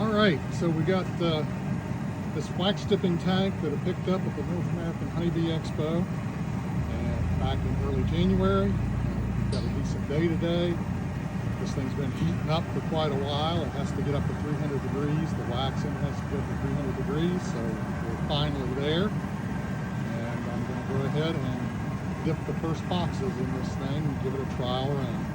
All right, so we got this wax dipping tank that I picked up at the North American Honeybee Expo back in early January. We've got a decent day today. This thing's been heating up for quite a while. It has to get up to 300 degrees. The wax in it has to get up to 300 degrees, so we're finally there. And I'm going to go ahead and dip the first boxes in this thing and give it a trial run.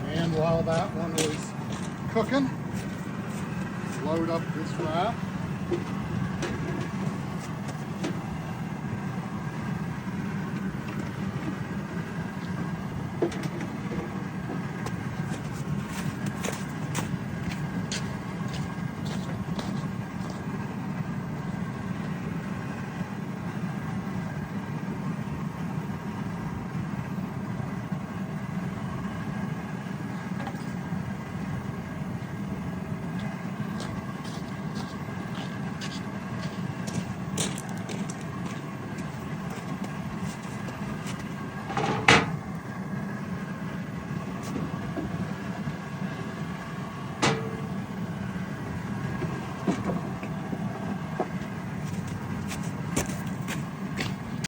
And while that one is cooking, load up this wrap.